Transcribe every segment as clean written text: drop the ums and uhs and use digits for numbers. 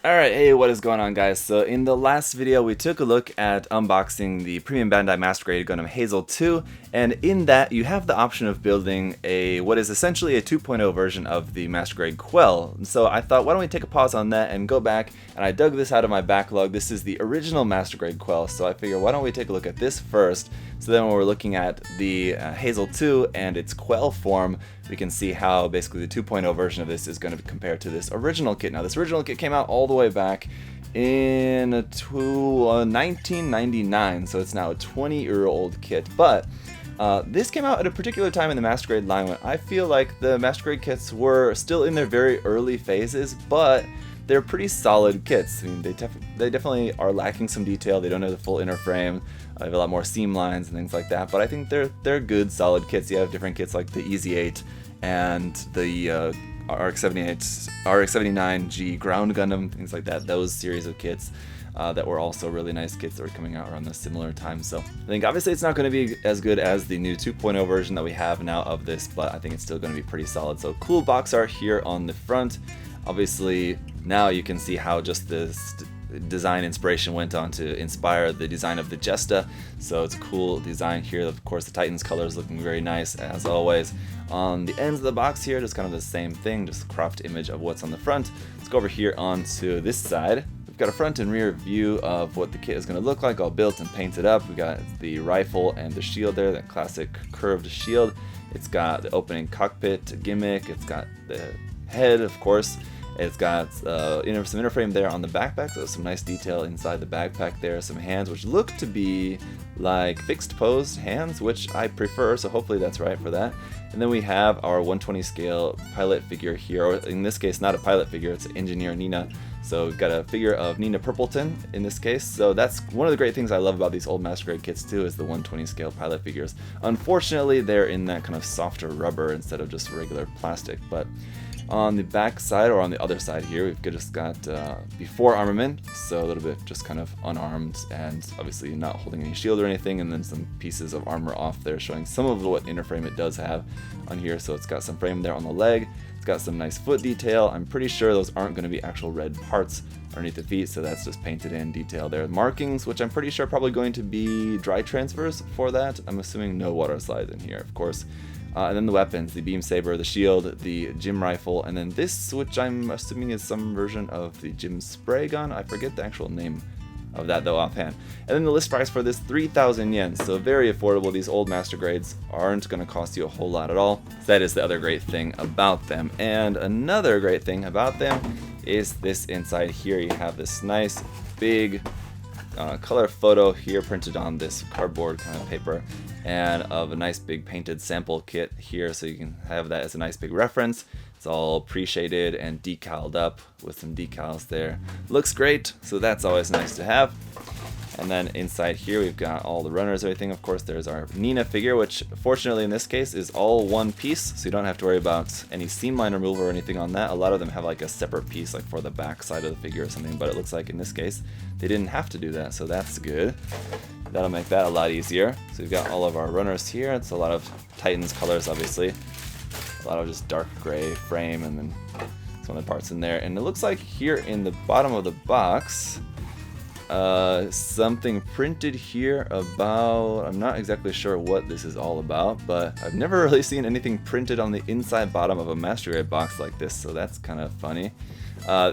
Alright, hey, what is going on, guys? So in the last video we took a look at unboxing the premium Bandai Master Grade Gundam Hazel II, and in that you have the option of building what is essentially a 2.0 version of the Master Grade Quel. So I thought, why don't we take a pause on that and go back, and I dug this out of my backlog. This is the original Master Grade Quel, so I figure why don't we take a look at this first, so then when we're looking at the Hazel II and its Quel form, we can see how basically the 2.0 version of this is going to compare to this original kit. Now, this original kit came out all the way back in 1999, so it's now a 20-year-old kit. But this came out at a particular time in the Master Grade line when I feel like the Master Grade kits were still in their very early phases, but they're pretty solid kits. I mean, they definitely are lacking some detail. They don't have the full inner frame. They have a lot more seam lines and things like that, but I think they're good, solid kits. You have different kits like the EZ8 and the RX-79G Ground Gundam, things like that. Those series of kits that were also really nice kits that were coming out around the similar time. So I think obviously it's not going to be as good as the new 2.0 version that we have now of this, but I think it's still going to be pretty solid. So cool box art here on the front. Obviously now you can see how just this design inspiration went on to inspire the design of the Jesta, so it's a cool design here. Of course, the Titan's colors looking very nice as always. On the ends of the box here, just kind of the same thing, just a cropped image of what's on the front. Let's go over here onto this side. We've got a front and rear view of what the kit is going to look like, all built and painted up. We got the rifle and the shield there, that classic curved shield. It's got the opening cockpit gimmick. It's got the head, of course. It's got some interframe there on the backpack, so some nice detail inside the backpack there. Some hands, which look to be like fixed pose hands, which I prefer, so hopefully that's right for that. And then we have our 120 scale pilot figure here, or in this case, not a pilot figure, it's Engineer Nina. So we've got a figure of Nina Purpleton in this case. So that's one of the great things I love about these old Master Grade kits too, is the 120 scale pilot figures. Unfortunately, they're in that kind of softer rubber instead of just regular plastic, but on the back side, or on the other side here, we've just got before armament, so a little bit just kind of unarmed and obviously not holding any shield or anything, and then some pieces of armor off there showing some of what inner frame it does have on here. So it's got some frame there on the leg, it's got some nice foot detail. I'm pretty sure those aren't going to be actual red parts underneath the feet, so that's just painted in detail there. Markings, which I'm pretty sure are probably going to be dry transfers for that. I'm assuming no water slides in here, of course. And then the weapons, the beam saber, the shield, the Jim rifle, and then this, which I'm assuming is some version of the Jim spray gun. I forget the actual name of that though offhand. And then the list price for this, 3,000 yen, so very affordable. These old Master Grades aren't going to cost you a whole lot at all. So that is the other great thing about them. And another great thing about them is this inside here. You have this nice big color photo here printed on this cardboard kind of paper, and of a nice big painted sample kit here, so you can have that as a nice big reference. It's all pre-shaded and decaled up with some decals there. Looks great, so that's always nice to have. And then inside here we've got all the runners, everything. Of course, there's our Nina figure, which fortunately in this case is all one piece, so you don't have to worry about any seam line removal or anything on that. A lot of them have like a separate piece, like for the back side of the figure or something, but it looks like in this case they didn't have to do that, so that's good. That'll make that a lot easier. So we've got all of our runners here. It's a lot of Titan's colors, obviously. A lot of just dark gray frame, and then some of the parts in there. And it looks like here in the bottom of the box, something printed here about, I'm not exactly sure what this is all about, but I've never really seen anything printed on the inside bottom of a Master Grade box like this, so that's kind of funny.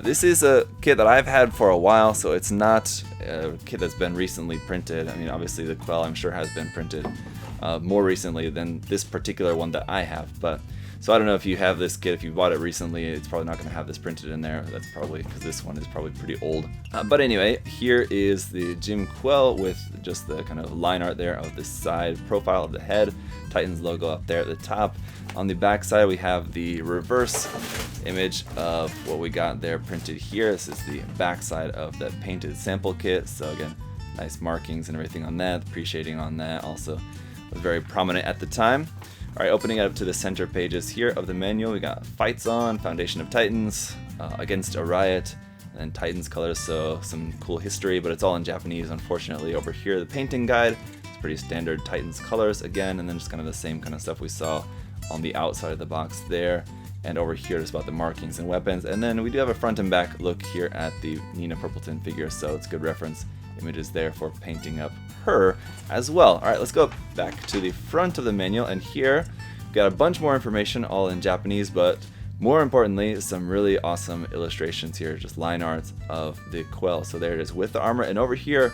This is a kit that I've had for a while, so it's not a kit that's been recently printed. I mean, obviously the Quel I'm sure has been printed more recently than this particular one that I have, but so I don't know if you have this kit, if you bought it recently, it's probably not going to have this printed in there. That's probably because this one is probably pretty old. But anyway, here is the GM Quel with just the kind of line art there of the side profile of the head, Titan's logo up there at the top. On the back side we have the reverse image of what we got there printed here. This is the back side of that painted sample kit, so again, nice markings and everything on that, the pre-shading on that also was very prominent at the time. Alright, opening up to the center pages here of the manual, we got Fights On, Foundation of Titans, Against a Riot, and Titans colors, so some cool history, but it's all in Japanese, unfortunately. Over here, the painting guide, it's pretty standard Titans colors again, and then just kind of the same kind of stuff we saw on the outside of the box there. and over here is about the markings and weapons. And then we do have a front and back look here at the Nina Purpleton figure, so it's good reference images there for painting up her as well. Alright, let's go back to the front of the manual, and here we've got a bunch more information all in Japanese, but more importantly, some really awesome illustrations here, just line art of the Quel. So there it is with the armor, and over here,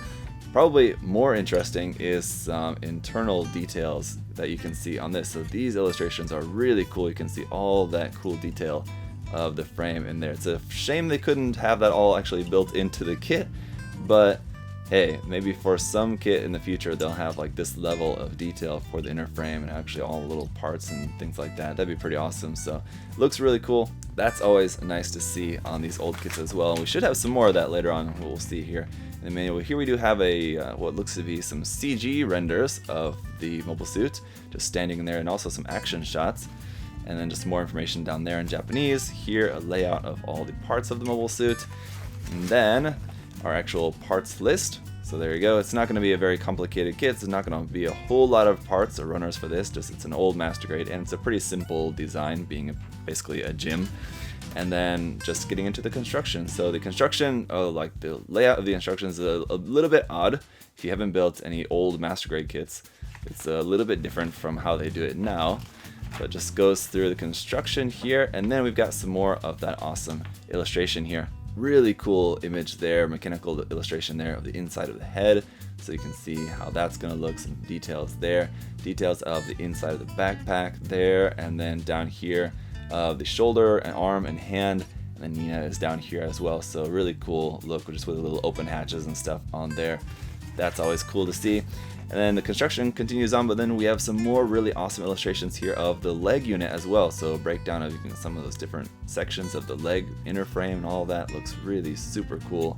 probably more interesting is some internal details that you can see on this. So these illustrations are really cool. You can see all that cool detail of the frame in there. It's a shame they couldn't have that all actually built into the kit, but hey, maybe for some kit in the future they'll have like this level of detail for the inner frame and actually all the little parts and things like that. That'd be pretty awesome. So it looks really cool. That's always nice to see on these old kits as well. And we should have some more of that later on, we'll see here in the manual. Here we do have a what looks to be some CG renders of the mobile suit just standing in there, and also some action shots, and then just more information down there in Japanese. Here a layout of all the parts of the mobile suit, and then our actual parts list. So there you go. It's not going to be a very complicated kit. It's not going to be a whole lot of parts or runners for this. Just it's an old master grade, and it's a pretty simple design, being basically a gym. And then just getting into the construction. So the construction, like the layout of the instructions is a little bit odd. If you haven't built any old master grade kits, it's a little bit different from how they do it now. So it just goes through the construction here, and then we've got some more of that awesome illustration here. Really cool image there, mechanical illustration there of the inside of the head, so you can see how that's going to look. Some details there, details of the inside of the backpack there, and then down here the shoulder and arm and hand, and then Nina is down here as well. So really cool look, just with the little open hatches and stuff on there. That's always cool to see. And then the construction continues on, but then we have some more really awesome illustrations here of the leg unit as well. So a breakdown of some of those different sections of the leg inner frame and all of that looks really super cool.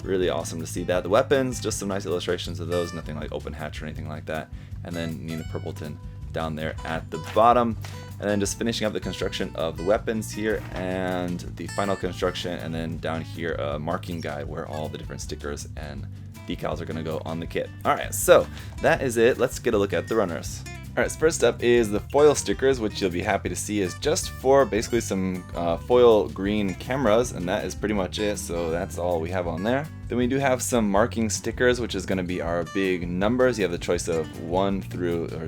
Really awesome to see that. The weapons, just some nice illustrations of those, nothing like open hatch or anything like that. And then Nina Purpleton down there at the bottom. And then just finishing up the construction of the weapons here and the final construction, and then down here a marking guide where all the different stickers and decals are going to go on the kit. Alright, so that is it. Let's get a look at the runners. Alright, so first up is the foil stickers, which you'll be happy to see is just for basically some foil green cameras, and that is pretty much it. So that's all we have on there. Then we do have some marking stickers, which is going to be our big numbers. You have the choice of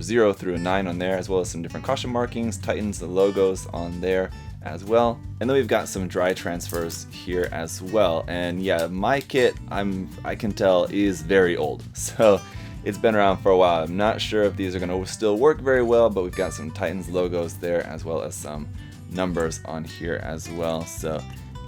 0 through 9 on there, as well as some different caution markings, Titans, the logos on there as well. And then we've got some dry transfers here as well. And yeah, my kit, I can tell, is very old. So it's been around for a while. I'm not sure if these are going to still work very well, but we've got some Titans logos there, as well as some numbers on here as well. So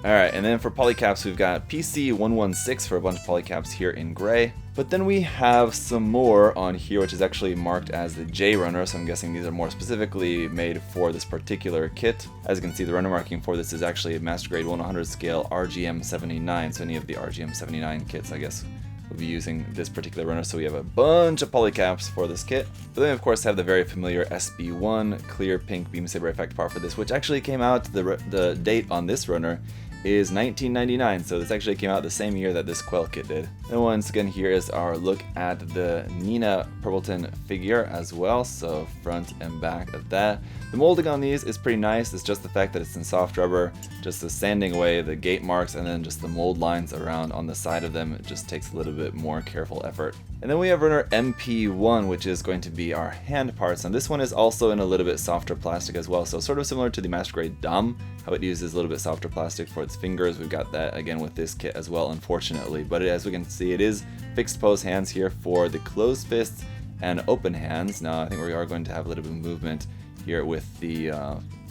alright, and then for polycaps, we've got PC116 for a bunch of polycaps here in gray. But then we have some more on here, which is actually marked as the J runner, so I'm guessing these are more specifically made for this particular kit. As you can see, the runner marking for this is actually a Master Grade 1/100 scale RGM79, so any of the RGM79 kits, I guess, will be using this particular runner. So we have a bunch of polycaps for this kit. But then we of course have the very familiar SB1 clear pink beam saber effect part for this, which actually came out, the date on this runner is 1999, so this actually came out the same year that this Quel kit did. And once again, here is our look at the Nina Purpleton figure as well, so front and back of that. The molding on these is pretty nice. It's just the fact that it's in soft rubber, just the sanding away the gate marks, and then just the mold lines around on the side of them. It just takes a little bit more careful effort. And then we have runner MP1, which is going to be our hand parts, and this one is also in a little bit softer plastic as well, so sort of similar to the Master Grade Dom, how it uses a little bit softer plastic for its fingers. We've got that again with this kit as well, unfortunately, but as we can see, it is fixed pose hands here for the closed fists and open hands. Now I think we are going to have a little bit of movement here with the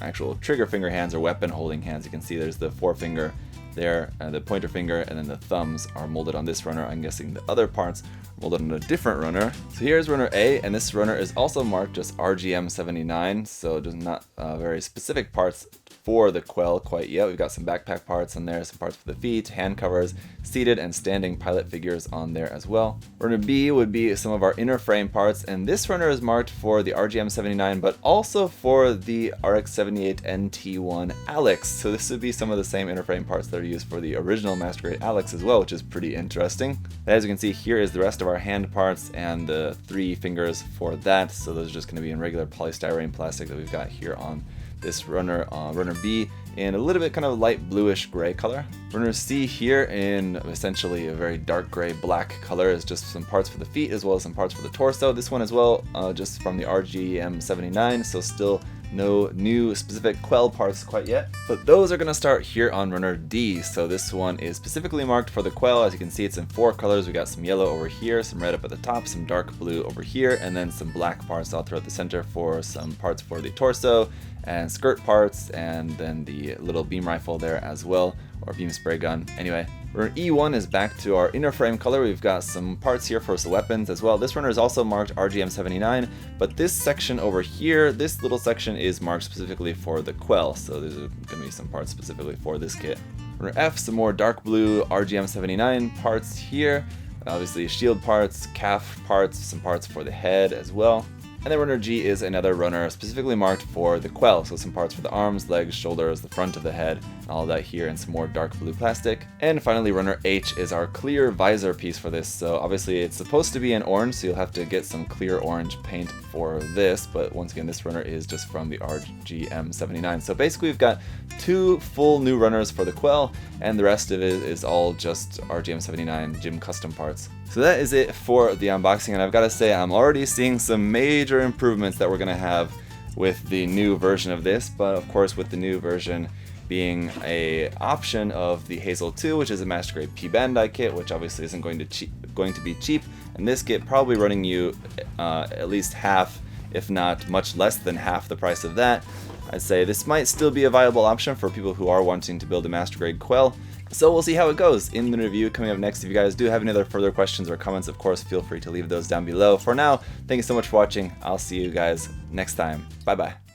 actual trigger finger hands or weapon holding hands. You can see there's the forefinger there, the pointer finger, and then the thumbs are molded on this runner. I'm guessing the other parts are molded on a different runner. So here's runner A, and this runner is also marked just RGM79, so there's not very specific parts for the Quel quite yet. We've got some backpack parts in there, some parts for the feet, hand covers, seated and standing pilot figures on there as well. Runner B would be some of our inner frame parts, and this runner is marked for the RGM79, but also for the RX78 NT1 Alex. So this would be some of the same inner frame parts that are used for the original Master Grade Alex as well, which is pretty interesting. As you can see, here is the rest of our hand parts and the 3 fingers for that. So those are just going to be in regular polystyrene plastic that we've got here on This runner, runner B, in a little bit kind of light bluish gray color. Runner C here in essentially a very dark gray black color is just some parts for the feet as well as some parts for the torso. This one as well, just from the RGM 79, so still no new specific Quel parts quite yet, but those are going to start here on runner D. So this one is specifically marked for the Quel. As you can see, it's in 4 colors. We got some yellow over here, some red up at the top, some dark blue over here, and then some black parts all throughout the center for some parts for the torso and skirt parts, and then the little beam rifle there as well, or beam spray gun. Anyway, runner E1 is back to our inner frame color. We've got some parts here for some weapons as well. This runner is also marked RGM 79, but this section over here, this little section is marked specifically for the Quel, so there's going to be some parts specifically for this kit. Runner F, some more dark blue RGM 79 parts here, obviously shield parts, calf parts, some parts for the head as well. And then runner G is another runner specifically marked for the Quel, so some parts for the arms, legs, shoulders, the front of the head, all of that here in some more dark blue plastic. And finally runner H is our clear visor piece for this, so obviously it's supposed to be an orange, so you'll have to get some clear orange paint for this, but once again this runner is just from the RGM 79. So basically we've got 2 full new runners for the Quel, and the rest of it is all just RGM 79 gym custom parts. So that is it for the unboxing, and I've got to say I'm already seeing some major improvements that we're going to have with the new version of this, but of course with the new version being a option of the Hazel II, which is a master grade P-Bandai kit, which obviously isn't going to be cheap, and this kit probably running you at least half, if not much less than half the price of that. I'd say this might still be a viable option for people who are wanting to build a master grade Quel. So we'll see how it goes in the review coming up next. If you guys do have any other further questions or comments, of course, feel free to leave those down below. For now, thank you so much for watching. I'll see you guys next time. Bye bye.